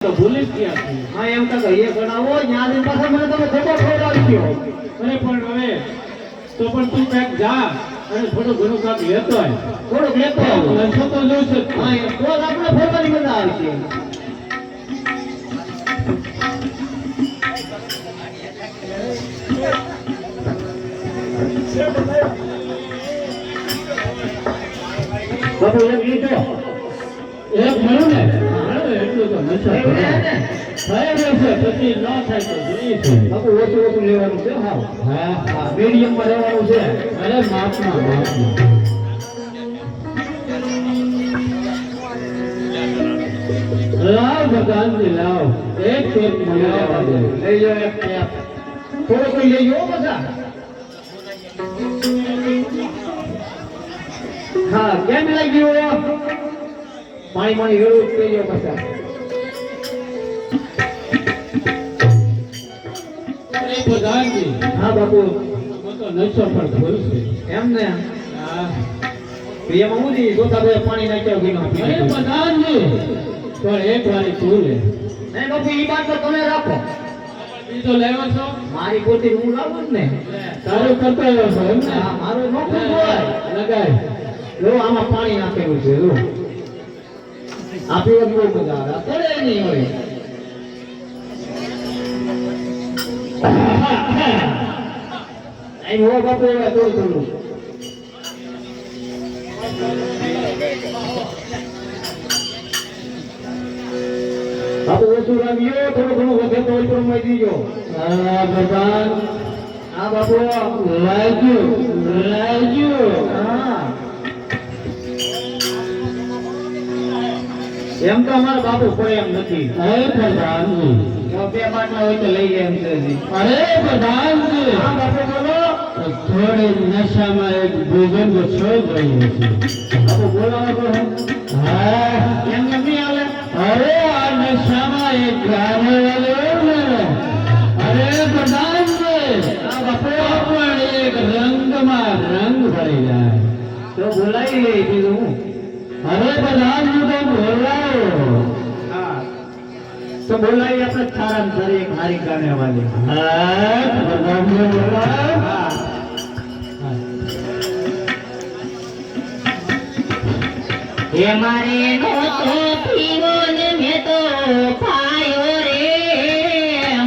તો ભૂલી જ ગયા છીએ. હા એમ તો કહીએ ગણાવો ન્યાની પાસે મને તમે ખોટો ખવડાવી ગયો. અરે પણ હવે તો પણ તું ક્યાંક જા અને થોડું ઘણું કાંક લેતો આય. થોડુંક લેતો આવો. લંચો તો જોઈશે જ. હા એ તો જ આપણે ફરવાની મજા આવશે. બાપુ એક લીધો એક મળ્યું ને એટલું તો નશા થાય છે પછી ન થાય તો જોઈએ છે. બાપુ ઓછું ઓછું લેવાનું છે. હા હા હા મીડિયમમાં રહેવાનું છે. અરે માપમાં લાવ ભગવાનજી લાવ એક પેટ મળી લેવા દે. લઈ જાઓ એક પેપ. થોડો કોઈ લઈ જાઓ બધા. હા કેમ લાગ્યું? પાણી પાણી વેળું જ થઈ ગયો પાછા. અરે ભગવાનજી હા બાપુ હું તો નશો પણ ખરું છે. એમ ને હા એમાં હું દી જોતા ભાઈ પાણી નાખ્યા વિના અરે ભગવાનજી પણ એક વારી તું લે. નહીં બાપુ ઈ વાત તો તમે રાખો. બીજો લેવો છો મારી પોતી હું લાવું જ ને. તારું કરતો આવ્યો છો એમ ને? હા મારું નોખું હોય. લગાય જો આમાં પાણી નાખેલું છે જો. આ પીવો બહુ મજા આવે. પડે નહીં હોય. અહીં હો બાપુ એવા થોડું થોડું. બાપુ ઓછું રાખ્યો થોડું ઘણું વધે તો ઓછું રમાઈ દીજો. હા ભગવાન હા બાપુ લાગ્યું હા એમ તો અમારા બાપુ કોઈ એમ નથી. અરે ભગવાનજી જો બે બાટલા હોય તો લઈ જાય એમ છે હજી. અરે ભગવાનજી હા બાપુ બોલો. થોડી નશામાં એક ભોજન તો છો જ રહ્યું છે. બાપુ બોલાવો તો હે. હા એમ કેમ નહીં આવે? અરે આ નશામાં એક ગાને વાળો ને અરે ભગવાનજી હા બાપુ પણ એક રંગમાં રંગ ભરી જાય. તો બોલાવી લે બીજું હું. અરે ભગવાનજી તો બોલાવો. હા તો બોલાવી આપણે સારામાં સારી એક હારી ગાને વાળી. હા ભગવાનજી બોલાવો. હા એ મારે નહોતો પીવો ને મેં તો પાયો રે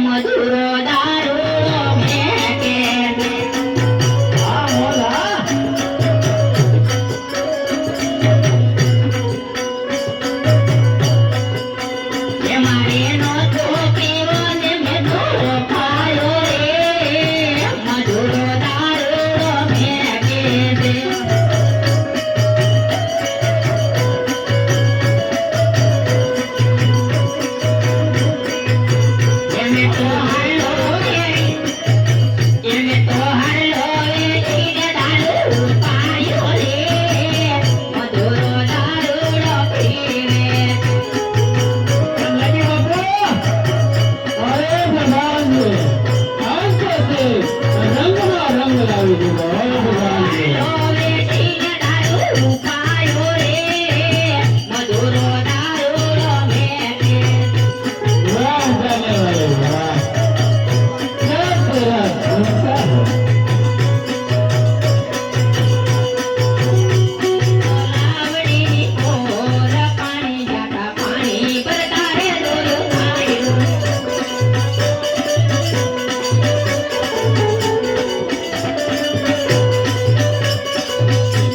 મધુરો દારૂ મેં કે હા બોલા. એ મારે નહોતો પીવો ને મેં તો પાયો રે મધુરો દારૂ મેં કે એને તો હાલો રે એને તો હાલો રે ઈને દારૂ પાયો રે મધુરો દારૂ પીવે કેમ લાગી બાપુ? અરે ભગવાનજી આ તો છે રંગમાં રંગ લાવી દીધો. અરે ભગવાનજી હાલો રે ઈને દારૂ પાયો રે મધુરો દારૂ મેકે વાહ જાને વાલે વાહ क्या तेरा संस्कार है. લાવડી ઓર પાણી જાતા પાણી ભરતા રે દોર પાયો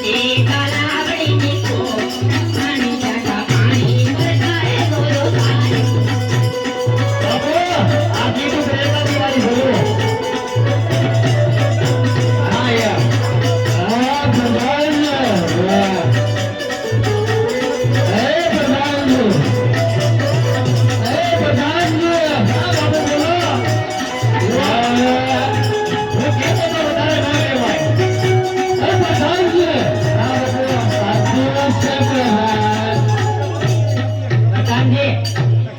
એક લાવડી ઓર પાણી જાતા પાણી ભરતા રે દોર પાયો બાપુ આ બીજું બેકારી વાળી બોલો. હા યાર. આ ભગવાનજી વાહ. અરે ભગવાનજી અરે ભગવાનજી હા બાપુ બોલો. વાહ. હું કહેતો તો વધારે ના કહેવાય. અરે ભગવાનજી હા બાપુ. સાચી વાત છે પ્રધાન. પ્રધાનજી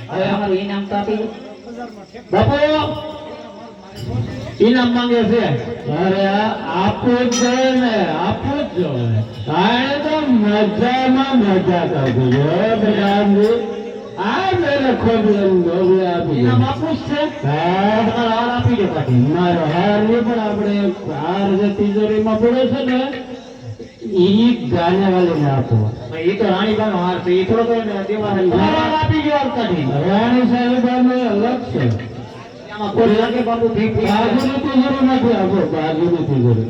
હવે અમારું ઇનામ તો આપી દો. બાપુ ઇનામ માંગે છે. અરે આપવું જ જોઈએ ને આપવું જ જોઈએ. આને તો મજામાં મજા કરતી જો ભગવાનજી. આ મેરે ખોબલન ગોબલે આપી એના બાપુ જ છે હા તમારા હાર આપી દે પાછી મારો હાર નહીં પણ આપણે હાર જે તિજોરીમાં પડે છે ને ઈ ગાને વાલીને આપો એ તો રાણીબાનો હાર છે એ થોડો તો એને દેવાનો તમારો હાર આપી ગયો આવતાથી રાણી સાહેબાને અલગ છે આમાં કોઈ લાગે બાપુ ભીખ બાજુની તિજોરી નથી આપો બાજુની તિજોરી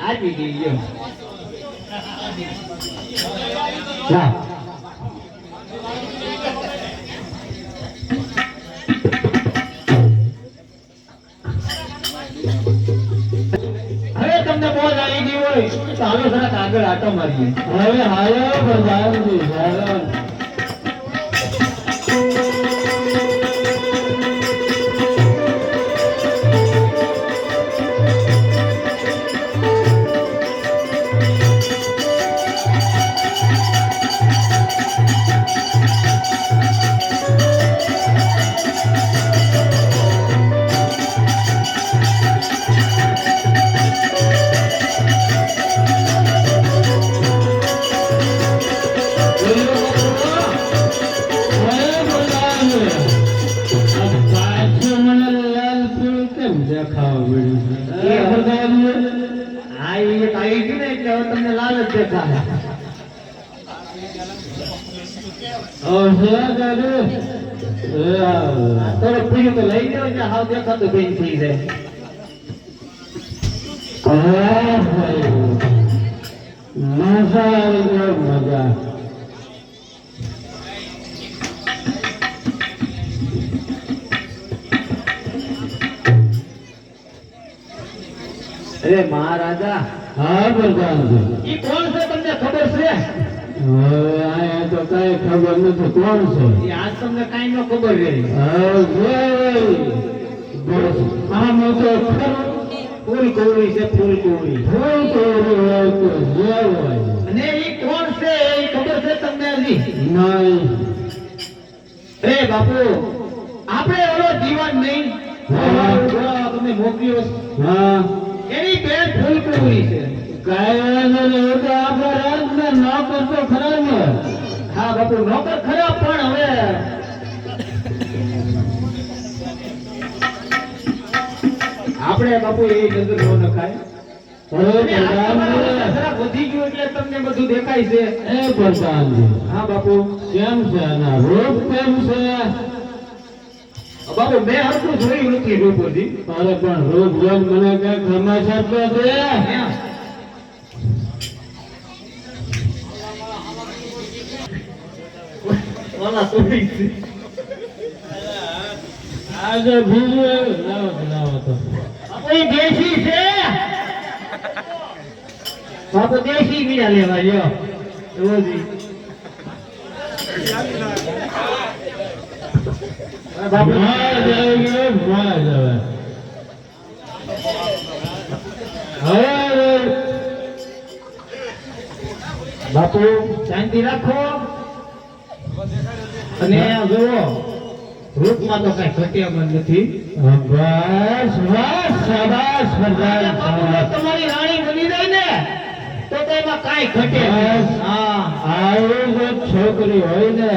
આપી ગઈ ગયો લા હવે તમને બહુ આવી ગઈ હોય તો હાલો જરાક આગળ આટો મારીએ હવે હાલો પ્રધાનજી હાલો હા એ આવી ગયું ને એટલે હવે તમને લાલ જ દેખાય થોડું પીડ્યું તો લઈ ગયો એટલે હાવ દેખાતું બેન થઈ જાય મજા અરે મહારાજા હા પ્રધાનજી ઈ કોણ છે તમને ખબર છે હવે અહીંયા તો કઈ ખબર નથી કોણ છે ઈ આજ તમને કાઈ ન ખબર રહી આમ તો ખરું ફૂલ કોવડી છે ફૂલ કોવડી ફૂલ કોરી હોય તો જે હોય અને ઈ કોણ છે એ ખબર છે તમને હજી નહીં અરે બાપુ આપણે ઓલો જીવન નહીં તમે મોકલ્યો હા એની બેન ફૂલ કોવડી છે કાંઈ વાંધો નહીં. એ તો આપણા રાજને નોકર તો ખરા ને હા બાપુ નોકર ખરા પણ હવે આપણે બાપુ એ નજર નો નખાય હવે અને આ તમારા પ્રધાનજી જરા વધી ગયું એટલે તમને બધું દેખાય છે એ પ્રધાનજી હા બાપુ કેમ છે આના રૂપ કેમ છે બાપુ મેં હરખું જોયું નથી રૂપોથી અરે પણ રૂપ જોઈને મને કઈ સમાચાર તો દે ઓલા સોરી છે આજે બીજું લાવો તો બાપુ એ દેશી છે બાપુ દેશી મીરા લેવા લ્યો રોજી બાપુ માર જાય ગયો માર જવે હવે બાપુ શાંતિ રાખો અને જુઓ રૂપમાં તો કઈ ઘટ્યામાં નથી બસ બસ શાબાશ પ્રધાન શાબાશ. તમારી રાણી બની જાય ને તો તેમાં કાંઈ ઘટે બસ. હા આવી જો છોકરી હોય ને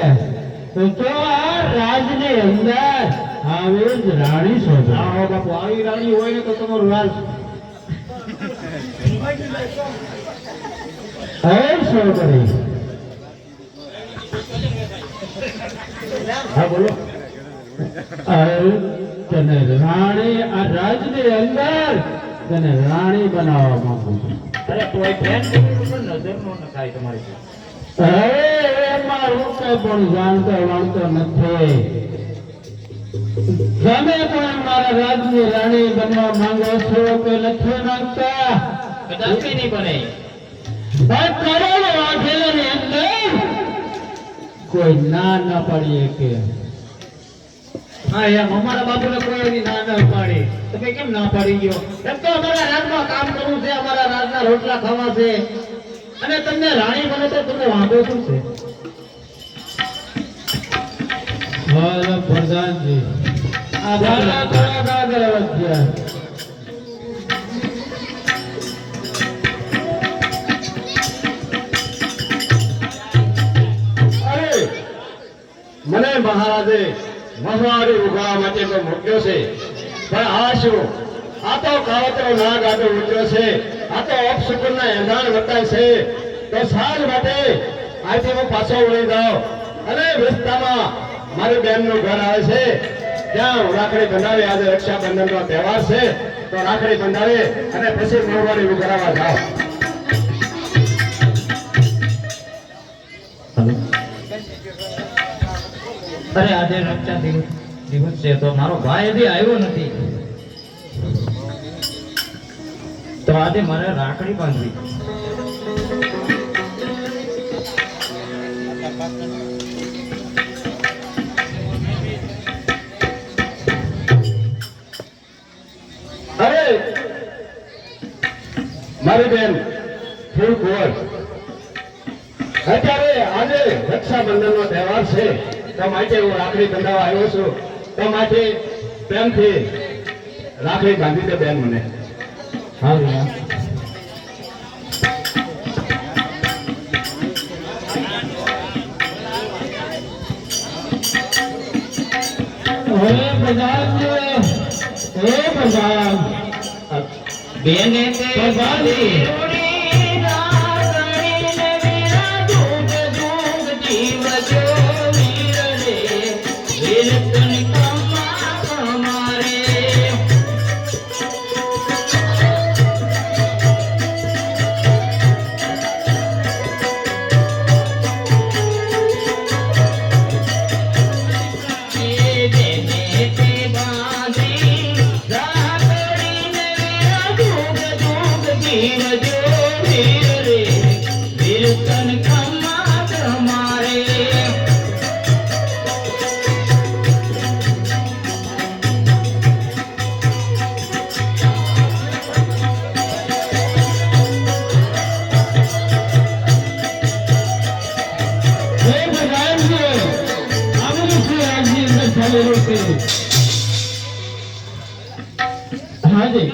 તો આ રાજની અંદર આવી જ રાણી શોધે હા બાપુ આવી રાણી હોય ને તો તમારું રાજ હવે છોકરી હા બોલો હવે તને રાણી આ રાજની અંદર તને રાણી બનાવવા માંગુ છું અરે કોઈ ફેન પણ નજર નો નખાય તમારી હવે એમાં હું કઈ પણ જાણતો વાણતો નથી તમે પણ મારા રાજની રાણી બનવા માંગો છો કે નથી માંગતા કદાચ નહીં બને પણ કરોડો વાઘેલાની અંદર કોઈ ના ના પાડીએ કે હા એમ અમારા બાપુને કોઈ એવી ના ના પાડી તમે કેમ ના પાડી ગયો એમ તો અમારા રાજમાં કામ કરવું છે અમારા રાજના રોટલા ખાવા છે અને તમને રાણી બને તો તમને વાંધો શું છે મારા પ્રધાનજી આ ભાલા થોડાક આગળ વધ્યા મને મહારાજે મહાવાડી ઉગાડવા માટે તો મોકલ્યો છે, પણ આ શું? આ તો કાવતરો નાગ આટો ઉતર્યો છે, આ તો અપશુકનના એંધાણ વર્તાય છે. તો સાંજ માટે આજથી હું પાછો વળી જાઉં અને વિસ્તારમાં મારી બહેનનું ઘર આવે છે, ત્યાં હું રાખડી બંધાવી. આજે રક્ષાબંધનનો તહેવાર છે, તો રાખડી બંધાવી અને પછી મહાવાડી ઉગાડવા જાઉં. અરે આજે રક્ષા દિવસ છે તો મારો ભાઈ હજી આવ્યો નથી, તો આજે મારે રાખડી બાંધવી. અરે મારી બેન ફૂલ કુંવર, અત્યારે આજે રક્ષાબંધનનો તહેવાર છે, તો માટે હું રાખડી બંધાવવા આવ્યો છું. તો માટે પ્રેમથી રાખડી બાંધી દે બેન મને. હા ભૈયા. બેને તે બાંધી હાજી